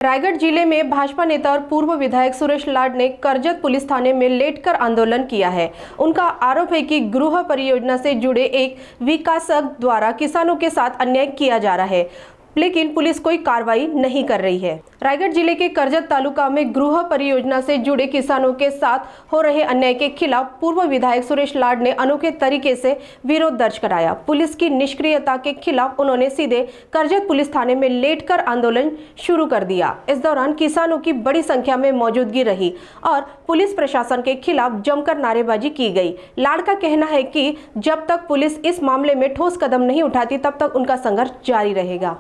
रायगढ़ जिले में भाजपा नेता और पूर्व विधायक सुरेश लाड ने करजत पुलिस थाने में लेटकर आंदोलन किया है। उनका आरोप है कि गृह परियोजना से जुड़े एक विकासक द्वारा किसानों के साथ अन्याय किया जा रहा है, लेकिन पुलिस कोई कार्रवाई नहीं कर रही है। रायगढ़ जिले के करजत तालुका में गृह परियोजना से जुड़े किसानों के साथ हो रहे अन्याय के खिलाफ पूर्व विधायक सुरेश लाड ने अनोखे तरीके से विरोध दर्ज कराया। पुलिस की निष्क्रियता के खिलाफ उन्होंने सीधे करजत पुलिस थाने में लेटकर आंदोलन शुरू कर दिया। इस दौरान किसानों की बड़ी संख्या में मौजूदगी रही और पुलिस प्रशासन के खिलाफ जमकर नारेबाजी की गई। लाड का कहना है कि जब तक पुलिस इस मामले में ठोस कदम नहीं उठाती तब तक उनका संघर्ष जारी रहेगा।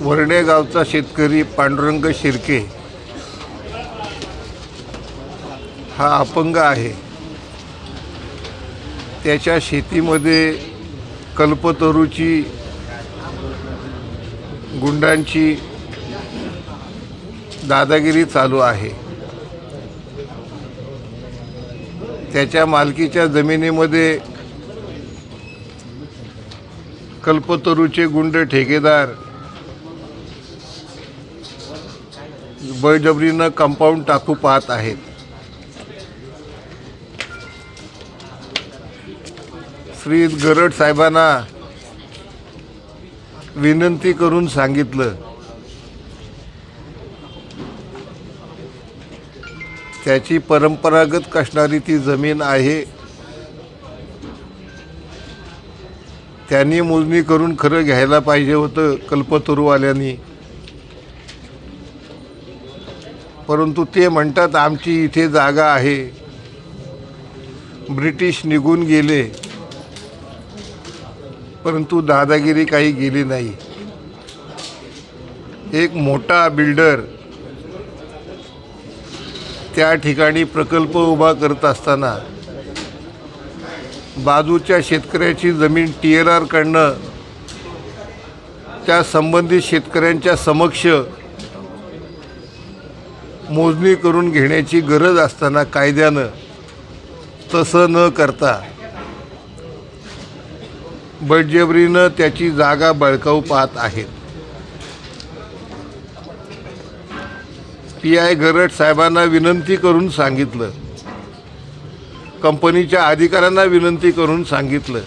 वरणे गावचा शेतकरी पांडुरंग शिर्के हा अपंग आहे। त्याच्या शेतीमध्ये कल्पतरूची गुंडांची दादागिरी चालू आहे। त्याच्या मालकीच्या जमिनीमध्ये कल्पतरूचे गुंड ठेकेदार बळजबरीनं कंपाऊंड टाकू पाहत आहेत। श्री गरड साहेबांना विनंती करून सांगितलं, त्याची परंपरागत असणारी ती जमीन आहे, त्यांनी मोजणी करून खरं घ्यायला पाहिजे होतं कल्पतरूवाल्यांनी। परंतु ते म्हणतात आमची इथे जागा आहे, ब्रिटिश निघून गेले, परंतु दादागिरी काही गेली नाही। एक मोठा बिल्डर त्या ठिकाणी प्रकल्प उभा करत असताना बाजूच्या शेतकऱ्याची जमीन TLR कडनं त्या संबंधित शेतकऱ्यांच्या समक्ष मोजणी करून घेण्याची गरज असताना कायद्यानं तसं न करता बळजबरीनं त्याची जागा बळकावू पाहत आहेत। PI गरड साहेबांना विनंती करून सांगितलं, कंपनीच्या अधिकाऱ्यांना विनंती करून सांगितलं,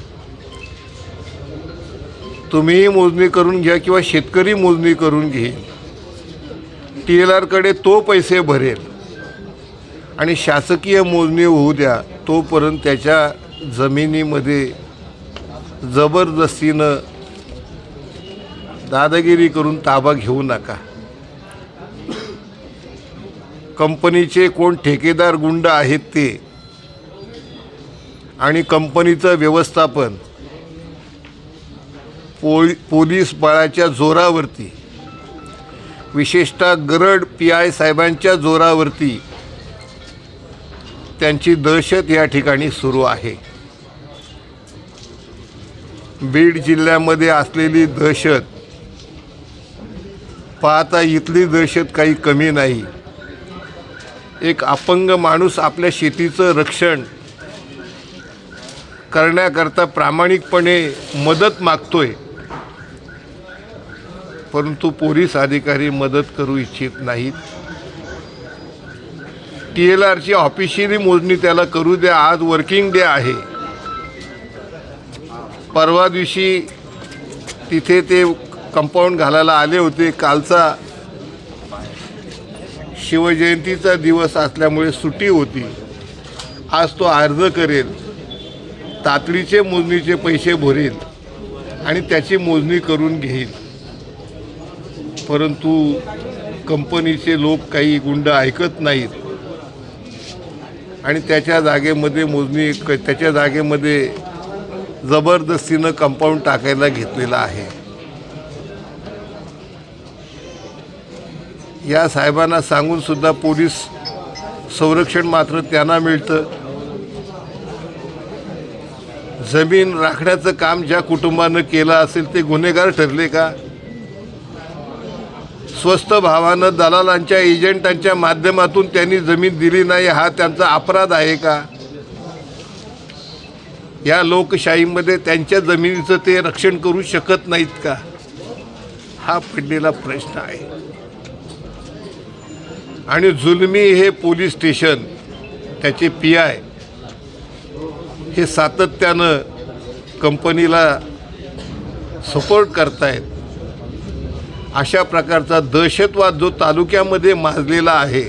तुम्ही मोजणी करून घ्या किंवा शेतकरी मोजणी करून घेईल, TLR कडे तो पैसे भरेल आणि शासकीय मोजणी होऊ द्या, तोपर्यंत त्याच्या जमिनीमध्ये जबरदस्तीनं दादागिरी करून ताबा घेऊ नका। कंपनीचे कोण ठेकेदार गुंड आहेत ते आणि कंपनीचं व्यवस्थापन पोलीस बळाच्या जोरावरती, विशेषतः गरड PI साहेबांच्या जोरावरती त्यांची दहशत या ठिकाणी सुरू आहे। बीड जिल्ह्यामध्ये असलेली दहशत पाहता इथली दहशत काही कमी नाही। एक अपंग माणूस आपल्या शेतीचं रक्षण करण्याकरता प्रामाणिकपणे मदत मागतोय, परंतु पोलीस अधिकारी मदत करू इच्छित नाहीत। TLRची ऑफिशियली मोजणी त्याला करू द्या, आज वर्किंग डे आहे। परवा दिवशी तिथे ते कंपाऊंड घालायला आले होते। कालचा शिवजयंतीचा दिवस असल्यामुळे सुट्टी होती। आज तो अर्ज करेल, तातडीचे मोजणीचे पैसे भरेल आणि त्याची मोजणी करून घेईल, परंतु कंपनीचे लोक काही गुंड ऐकत नाहीत आणि त्याच्या जागेमध्ये जबरदस्तीनं कंपाऊंड टाकायला घेतलेला आहे। या साहेबांना सांगून सुद्धा पोलीस संरक्षण मात्र त्यांना मिळतं। जमीन राखण्याचं काम ज्या कुटुंबानं केलं असेल ते गुन्हेगार ठरले का? स्वस्त भावानं दलालांच्या एजंटांच्या माध्यमातून त्यांनी जमीन दिली नाही, हा त्यांचा अपराध आहे का? या लोकशाहीमध्ये त्यांच्या जमिनीचं ते रक्षण करू शकत नाहीत का? हा पडलेला प्रश्न आहे। आणि जुलमी हे पोलीस स्टेशन, त्याचे PI हे सातत्यानं कंपनीला सपोर्ट करतायत. अशा प्रकारचा दहशतवाद जो तालुक्यामध्ये माजलेला आहे,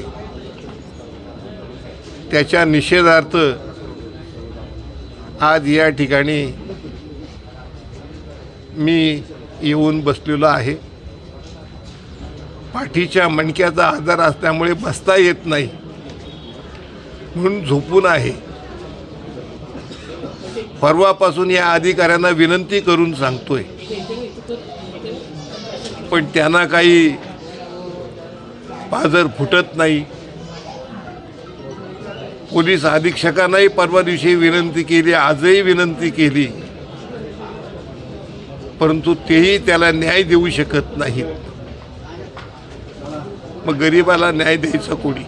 त्याच्या निषेधार्थ आज या ठिकाणी मी येऊन बसलेलो आहे. पाठीच्या मणक्याचा आजार असल्यामुळे बसता येत नाही म्हणून झोपून आहे. परवापासून या अधिकाऱ्यांना विनंती करून सांगतोय, पण त्यांना काही पाझर फुटत नाही. पोलीस अधीक्षकांनाही परवा दिवशी विनंती केली, आजही विनंती केली, परंतु तेही त्याला न्याय देऊ शकत नाहीत. मग गरिबाला न्याय द्यायचा कोणी?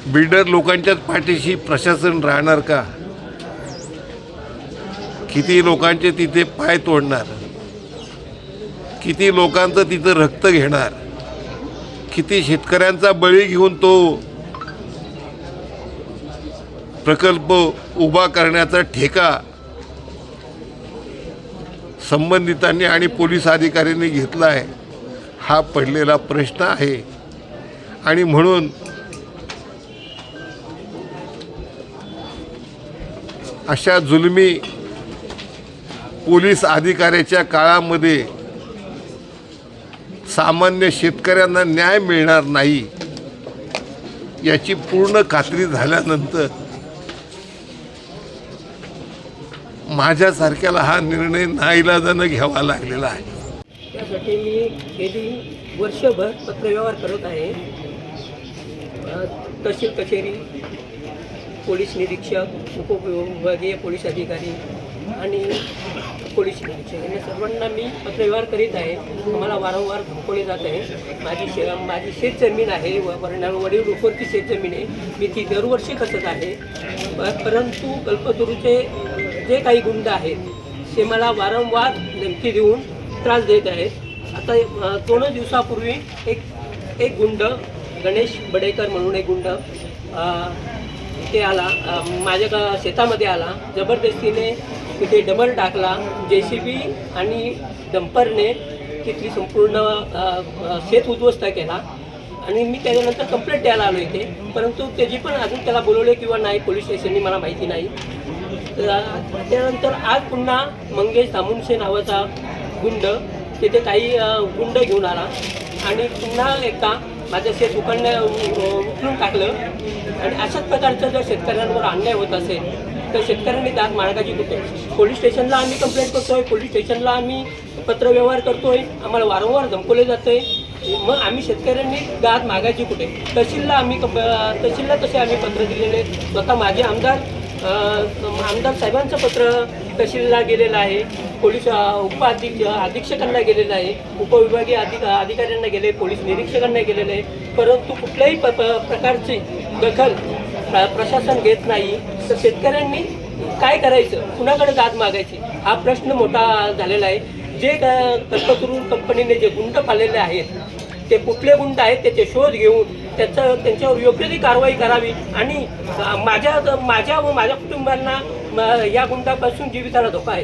बिल्डर लोकांच्याच पाठीशी प्रशासन राहणार का? किती लोकांचे तिथे पाय तोडणार, किती लोकांचं तिथं रक्त घेणार, किती शेतकऱ्यांचा बळी घेऊन तो प्रकल्प उभा करण्याचा ठेका संबंधितांनी आणि पोलीस अधिकाऱ्यांनी घेतला आहे, हा पडलेला प्रश्न आहे. आणि म्हणून अशा जुलमी पोलीस अधिकाऱ्याच्या काळामध्ये सामान्य शेतकऱ्यांना न्याय मिळणार नाही याची पूर्ण खात्री झाल्यानंतर माझ्यासारख्याला हा निर्णय नाईलाजानं घ्यावा लागलेला आहे. त्यासाठी मी गेली वर्षभर पत्रव्यवहार करत आहे. तहसील कचेरी, पोलीस निरीक्षक, उपविभागीय पोलीस अधिकारी आणि पोलीस निरीक्षक या सर्वांना मी पत्रव्यवहार करीत आहे. मला वारंवार धमकवले जात आहे. माझी शेतजमीन आहे, वडील रुपवरची शेतजमीन आहे, मी ती दरवर्षी कसत आहे. परंतु कल्पतरूचे जे काही गुंड आहेत ते मला वारंवार धमकी देऊन त्रास देत आहेत. आता 2 दिवसापूर्वी एक गुंड, गणेश बडेकर म्हणून एक गुंड ते आला, माझ्या शेतामध्ये आला, जबरदस्तीने तिथे डबल टाकला. JCB आणि डंपरने तिथली संपूर्ण शेत उद्ध्वस्त केला आणि मी त्याच्यानंतर कंप्लेंट द्यायला आलो इथे. परंतु त्याची पण अजून त्याला बोलवले किंवा नाही पोलीस स्टेशननी मला माहिती नाही. त्यानंतर आज पुन्हा मंगेश दामुनशे नावाचा गुंड तिथे काही गुंड घेऊन आला आणि पुन्हा एकदा माझं शेत उचलून टाकलं. आणि अशाच प्रकारचा जर शेतकऱ्यांवर अन्याय होत असेल तर शेतकऱ्यांनी दाद मार्गाची कुठे? पोलीस स्टेशनला आम्ही कंप्लेंट करतोय, पोलीस स्टेशनला आम्ही पत्रव्यवहार करतोय, आम्हाला वारंवार धमकवले जातं आहे. मग आम्ही शेतकऱ्यांनी दाद मागायची कुठे? तहसीलला तसे आम्ही पत्र दिलेले. स्वतः माझे आमदार साहेबांचं पत्र तहसीलला गेलेलं आहे, पोलीस अधीक्षकांना गेलेलं आहे, उपविभागीय अधिकाऱ्यांना गेले, पोलीस निरीक्षकांना गेलेलं आहे. परंतु कुठल्याही प्रकारची दखल प्रशासन घेत नाही. तर शेतकऱ्यांनी काय करायचं, कुणाकडे दाद मागायची हा प्रश्न मोठा झालेला आहे. जे कल्पतरू कंपनीने जे गुंड पाळलेले आहेत ते कुठले गुंड आहेत त्याचे शोध घेऊन त्यांच्यावर योग्य ती कारवाई करावी आणि माझ्या व माझ्या कुटुंबांना या गुंडापासून जीविताला धोका आहे.